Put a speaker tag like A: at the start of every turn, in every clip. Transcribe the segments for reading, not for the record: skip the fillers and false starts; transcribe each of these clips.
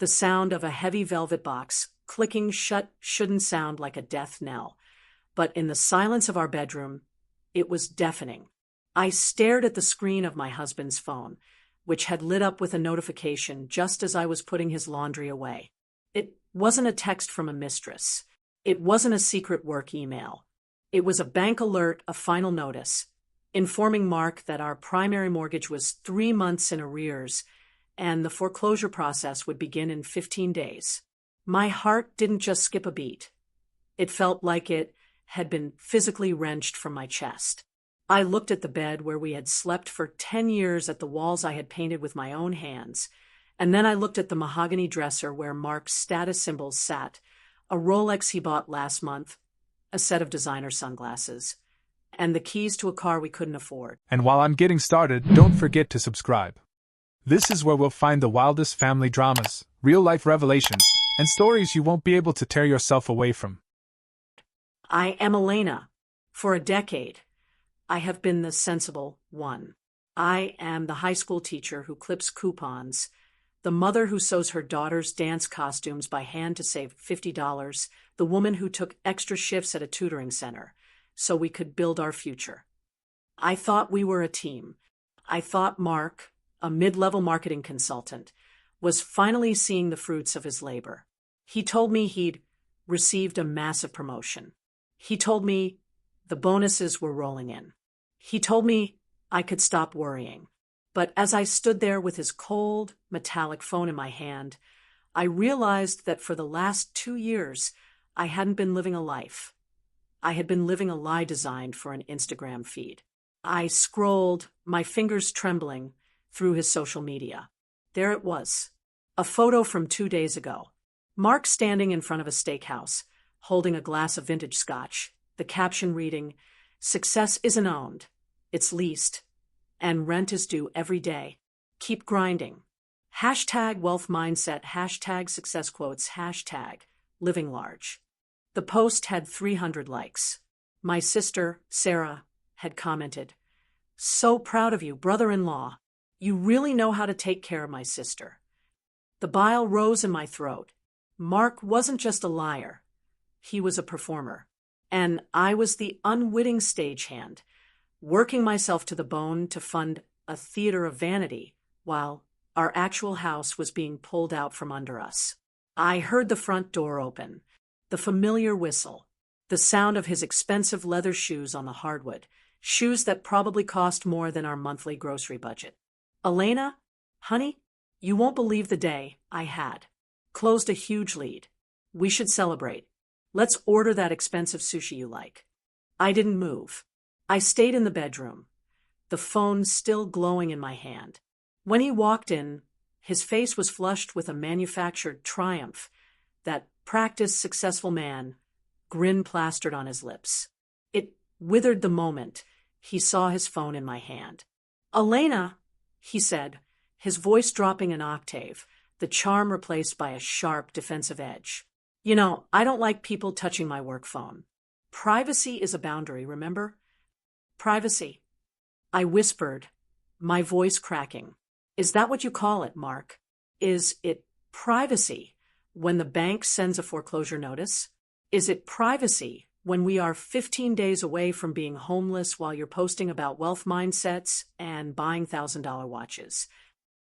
A: The sound of a heavy velvet box clicking shut shouldn't sound like a death knell, but in the silence of our bedroom, it was deafening. I stared at the screen of my husband's phone, which had lit up with a notification just as I was putting his laundry away. It wasn't a text from a mistress. It wasn't a secret work email. It was a bank alert, a final notice, informing Mark that our primary mortgage was 3 months in arrears and the foreclosure process would begin in 15 days. My heart didn't just skip a beat. It felt like it had been physically wrenched from my chest. I looked at the bed where we had slept for 10 years, at the walls I had painted with my own hands, and then I looked at the mahogany dresser where Mark's status symbols sat, a Rolex he bought last month, a set of designer sunglasses, and the keys to a car we couldn't afford.
B: And while I'm getting started, don't forget to subscribe. This is where we'll find the wildest family dramas, real-life revelations, and stories you won't be able to tear yourself away from.
A: I am Elena. For a decade, I have been the sensible one. I am the high school teacher who clips coupons, the mother who sews her daughter's dance costumes by hand to save $50, the woman who took extra shifts at a tutoring center so we could build our future. I thought we were a team. I thought Mark, a mid-level marketing consultant, was finally seeing the fruits of his labor. He told me he'd received a massive promotion. He told me the bonuses were rolling in. He told me I could stop worrying. But as I stood there with his cold, metallic phone in my hand, I realized that for the last 2 years, I hadn't been living a life. I had been living a lie designed for an Instagram feed. I scrolled, my fingers trembling, through his social media. There it was, a photo from 2 days ago. Mark standing in front of a steakhouse, holding a glass of vintage scotch, the caption reading, "Success isn't owned, it's leased, and rent is due every day. Keep grinding." Hashtag wealth mindset, hashtag success quotes, hashtag living large. The post had 300 likes. My sister, Sarah, had commented, "So proud of you, brother-in-law. You really know how to take care of my sister." The bile rose in my throat. Mark wasn't just a liar. He was a performer. And I was the unwitting stagehand, working myself to the bone to fund a theater of vanity while our actual house was being pulled out from under us. I heard the front door open, the familiar whistle, the sound of his expensive leather shoes on the hardwood, shoes that probably cost more than our monthly grocery budget. "Elena, honey, you won't believe the day I had. Closed a huge lead. We should celebrate. Let's order that expensive sushi you like." I didn't move. I stayed in the bedroom, the phone still glowing in my hand. When he walked in, his face was flushed with a manufactured triumph, that practiced, successful man, grin plastered on his lips. It withered the moment he saw his phone in my hand. "Elena," he said, his voice dropping an octave, the charm replaced by a sharp, defensive edge. "You know, I don't like people touching my work phone. Privacy is a boundary, remember? Privacy." I whispered, my voice cracking. "Is that what you call it, Mark? Is it privacy when the bank sends a foreclosure notice? Is it privacy when we are 15 days away from being homeless while you're posting about wealth mindsets and buying $1,000 watches?"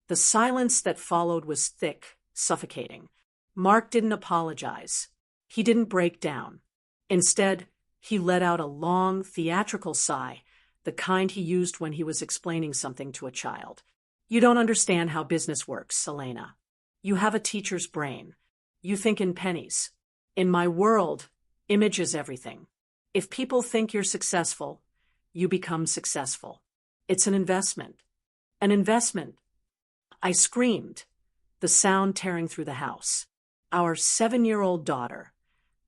A: The silence that followed was thick, suffocating. Mark didn't apologize. He didn't break down. Instead, he let out a long, theatrical sigh, the kind he used when he was explaining something to a child. "You don't understand how business works, Elena. You have a teacher's brain. You think in pennies. In my world, image is everything. If people think you're successful, you become successful. It's an investment. An investment." I screamed, the sound tearing through the house. Our 7-year-old daughter,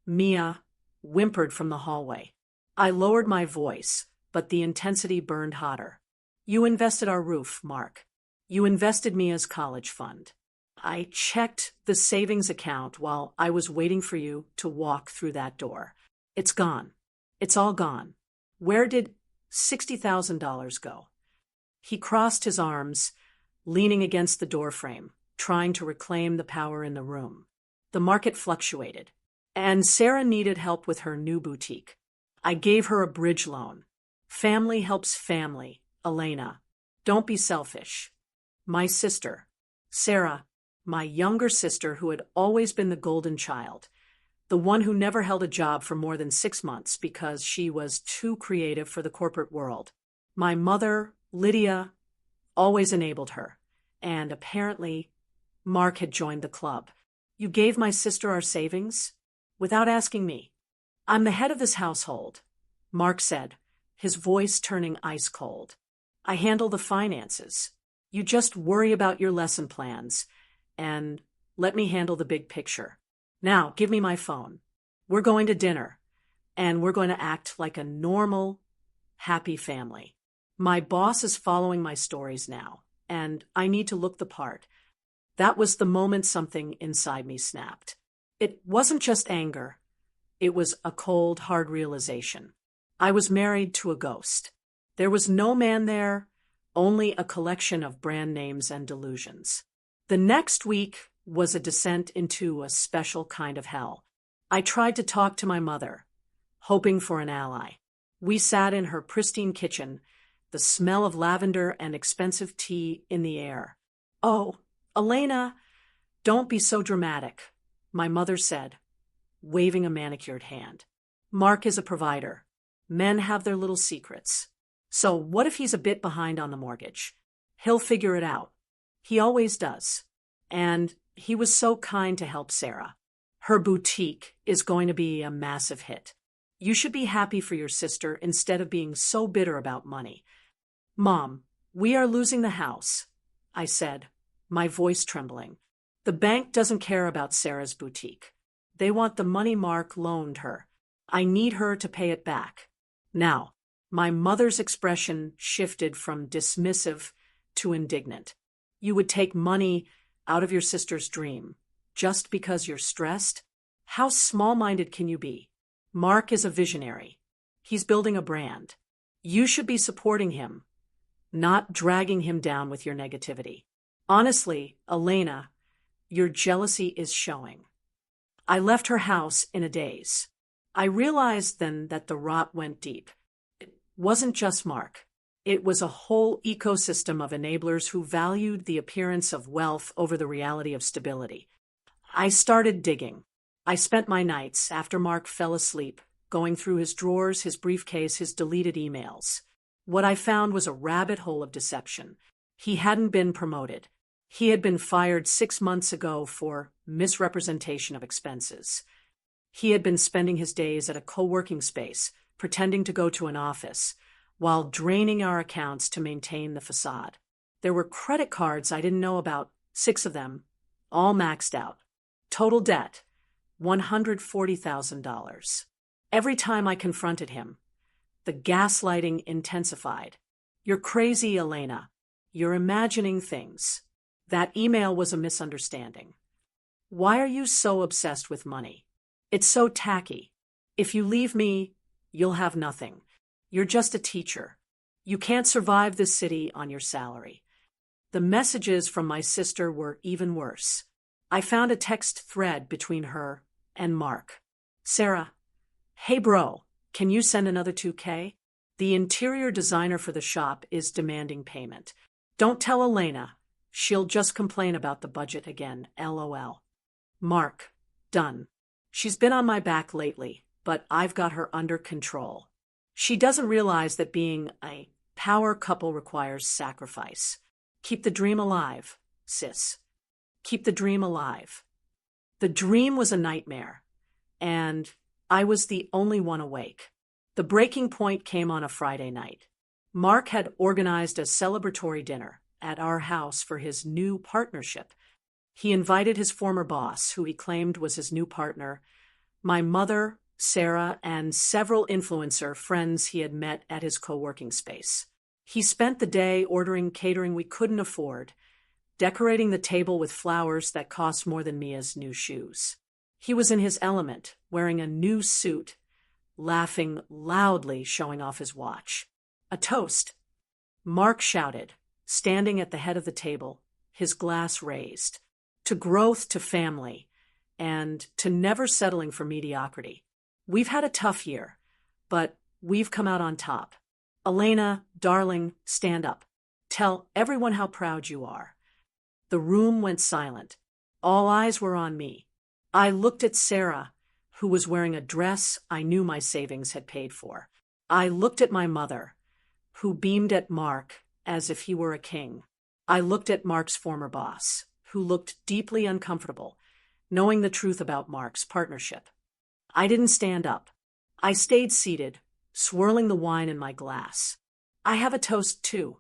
A: Mia, whimpered from the hallway. I lowered my voice, but the intensity burned hotter. "You invested our roof, Mark. You invested Mia's college fund. I checked the savings account while I was waiting for you to walk through that door. It's gone. It's all gone. Where did $60,000 go?" He crossed his arms, leaning against the doorframe, trying to reclaim the power in the room. The market fluctuated, and Sarah needed help with her new boutique. I gave her a bridge loan. Family helps family, Elena. Don't be selfish. My sister, Sarah, my younger sister who had always been the golden child, the one who never held a job for more than 6 months because she was too creative for the corporate world. My mother, Lydia, always enabled her, and apparently Mark had joined the club. You gave my sister our savings? Without asking me. I'm the head of this household, Mark said, his voice turning ice cold. I handle the finances. You just worry about your lesson plans, and let me handle the big picture. Now, give me my phone. We're going to dinner, and we're going to act like a normal, happy family. My boss is following my stories now, and I need to look the part. That was the moment something inside me snapped. It wasn't just anger. It was a cold, hard realization. I was married to a ghost. There was no man there, only a collection of brand names and delusions. The next week was a descent into a special kind of hell. I tried to talk to my mother, hoping for an ally. We sat in her pristine kitchen, the smell of lavender and expensive tea in the air. Oh, Elena, don't be so dramatic, my mother said, waving a manicured hand. Mark is a provider. Men have their little secrets. So what if he's a bit behind on the mortgage? He'll figure it out. He always does. And he was so kind to help Sarah. Her boutique is going to be a massive hit. You should be happy for your sister instead of being so bitter about money. Mom, we are losing the house, I said, my voice trembling. The bank doesn't care about Sarah's boutique. They want the money Mark loaned her. I need her to pay it back. Now, my mother's expression shifted from dismissive to indignant. You would take money out of your sister's dream just because you're stressed? How small-minded can you be? Mark is a visionary. He's building a brand. You should be supporting him, not dragging him down with your negativity. Honestly, Elena, your jealousy is showing. I left her house in a daze. I realized then that the rot went deep. It wasn't just Mark. It was a whole ecosystem of enablers who valued the appearance of wealth over the reality of stability. I started digging. I spent my nights, after Mark fell asleep, going through his drawers, his briefcase, his deleted emails. What I found was a rabbit hole of deception. He hadn't been promoted. He had been fired 6 months ago for misrepresentation of expenses. He had been spending his days at a co-working space, pretending to go to an office, while draining our accounts to maintain the facade. There were credit cards I didn't know about, 6 of them, all maxed out. Total debt, $140,000. Every time I confronted him, the gaslighting intensified. You're crazy, Elena. You're imagining things. That email was a misunderstanding. Why are you so obsessed with money? It's so tacky. If you leave me, you'll have nothing. You're just a teacher. You can't survive this city on your salary. The messages from my sister were even worse. I found a text thread between her and Mark. Sarah, hey bro, can you send another $2K? The interior designer for the shop is demanding payment. Don't tell Elena. She'll just complain about the budget again, LOL. Mark, done. She's been on my back lately, but I've got her under control. She doesn't realize that being a power couple requires sacrifice. Keep the dream alive, sis. Keep the dream alive. The dream was a nightmare, and I was the only one awake. The breaking point came on a Friday night. Mark had organized a celebratory dinner at our house for his new partnership. He invited his former boss, who he claimed was his new partner, my mother, Sarah, and several influencer friends he had met at his co-working space. He spent the day ordering catering we couldn't afford, decorating the table with flowers that cost more than Mia's new shoes. He was in his element, wearing a new suit, laughing loudly, showing off his watch. A toast. Mark shouted, standing at the head of the table, his glass raised. to growth, to family, and to never settling for mediocrity. We've had a tough year, but we've come out on top. Elena, darling, stand up. Tell everyone how proud you are. The room went silent. All eyes were on me. I looked at Sarah, who was wearing a dress I knew my savings had paid for. I looked at my mother, who beamed at Mark as if he were a king. I looked at Mark's former boss, who looked deeply uncomfortable, knowing the truth about Mark's partnership. I didn't stand up. I stayed seated, swirling the wine in my glass. I have a toast too,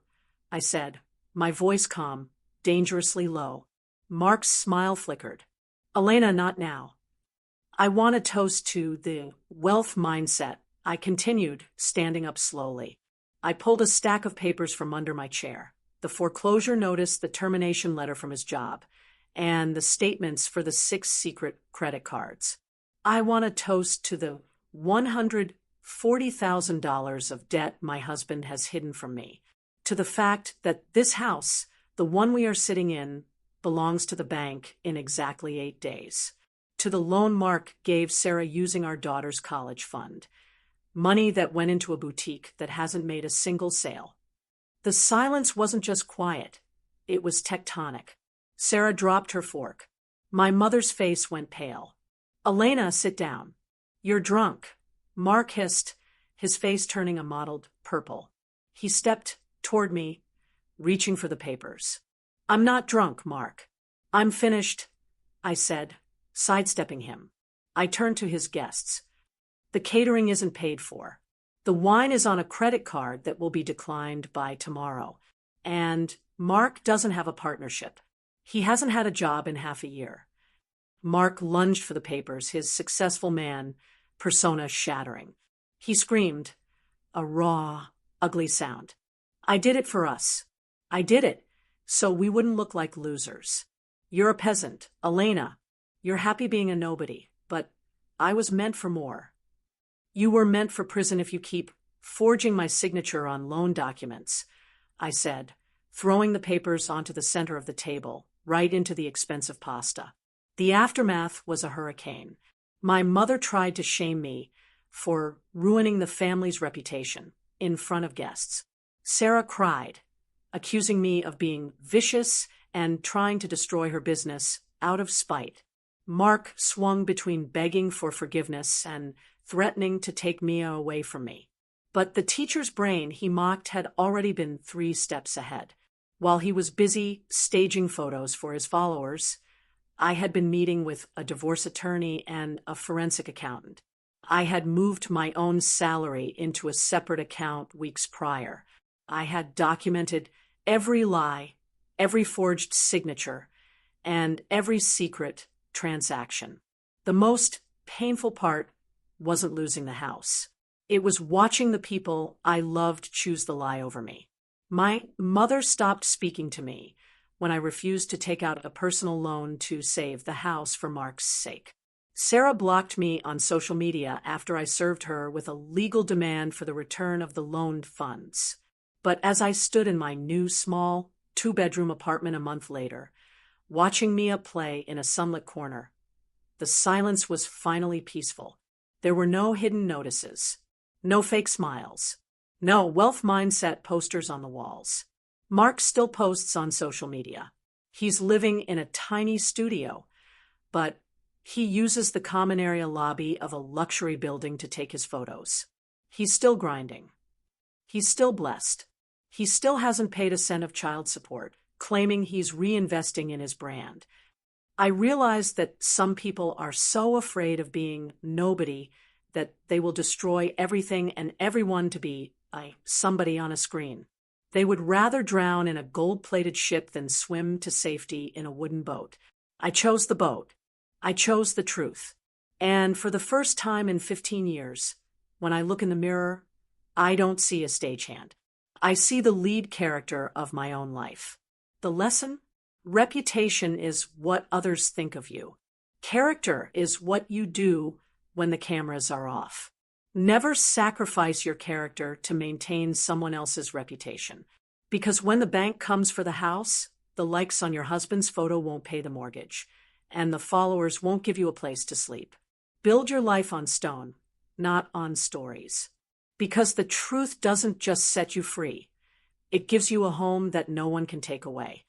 A: I said, my voice calm, dangerously low. Mark's smile flickered. Elena, not now. I want a toast to the wealth mindset, I continued, standing up slowly. I pulled a stack of papers from under my chair. The foreclosure notice, the termination letter from his job, and the statements for the 6 secret credit cards. I want a toast to the $140,000 of debt my husband has hidden from me, to the fact that this house, the one we are sitting in, belongs to the bank in exactly 8 days, to the loan Mark gave Sarah using our daughter's college fund, money that went into a boutique that hasn't made a single sale. The silence wasn't just quiet, it was tectonic. Sarah dropped her fork. My mother's face went pale. Elena, sit down. You're drunk. Mark hissed, his face turning a mottled purple. He stepped toward me, reaching for the papers. I'm not drunk, Mark. I'm finished, I said, sidestepping him. I turned to his guests. The catering isn't paid for. The wine is on a credit card that will be declined by tomorrow. And Mark doesn't have a partnership. He hasn't had a job in half a year. Mark lunged for the papers, his successful man persona shattering. He screamed, a raw, ugly sound. I did it for us. I did it, so we wouldn't look like losers. You're a peasant, Elena. You're happy being a nobody, but I was meant for more. You were meant for prison if you keep forging my signature on loan documents, I said, throwing the papers onto the center of the table, right into the expensive pasta. The aftermath was a hurricane. My mother tried to shame me for ruining the family's reputation in front of guests. Sarah cried, accusing me of being vicious and trying to destroy her business out of spite. Mark swung between begging for forgiveness and threatening to take Mia away from me. But the teacher's brain he mocked had already been 3 steps ahead. While he was busy staging photos for his followers, I had been meeting with a divorce attorney and a forensic accountant. I had moved my own salary into a separate account weeks prior. I had documented every lie, every forged signature, and every secret transaction. The most painful part wasn't losing the house. It was watching the people I loved choose the lie over me. My mother stopped speaking to me when I refused to take out a personal loan to save the house for Mark's sake. Sarah blocked me on social media after I served her with a legal demand for the return of the loaned funds. But as I stood in my new small 2-bedroom apartment a month later, watching Mia play in a sunlit corner, the silence was finally peaceful. There were no hidden notices, no fake smiles, no wealth mindset posters on the walls. Mark still posts on social media. He's living in a tiny studio, but he uses the common area lobby of a luxury building to take his photos. He's still grinding. He's still blessed. He still hasn't paid a cent of child support, claiming he's reinvesting in his brand. I realize that some people are so afraid of being nobody that they will destroy everything and everyone to be somebody on a screen. They would rather drown in a gold-plated ship than swim to safety in a wooden boat. I chose the boat. I chose the truth. And for the first time in 15 years, when I look in the mirror, I don't see a stagehand. I see the lead character of my own life. The lesson? Reputation is what others think of you. Character is what you do when the cameras are off. Never sacrifice your character to maintain someone else's reputation. Because when the bank comes for the house, The likes on your husband's photo won't pay the mortgage, and the followers won't give you a place to sleep. Build your life on stone, not on stories. Because the truth doesn't just set you free, it gives you a home that no one can take away.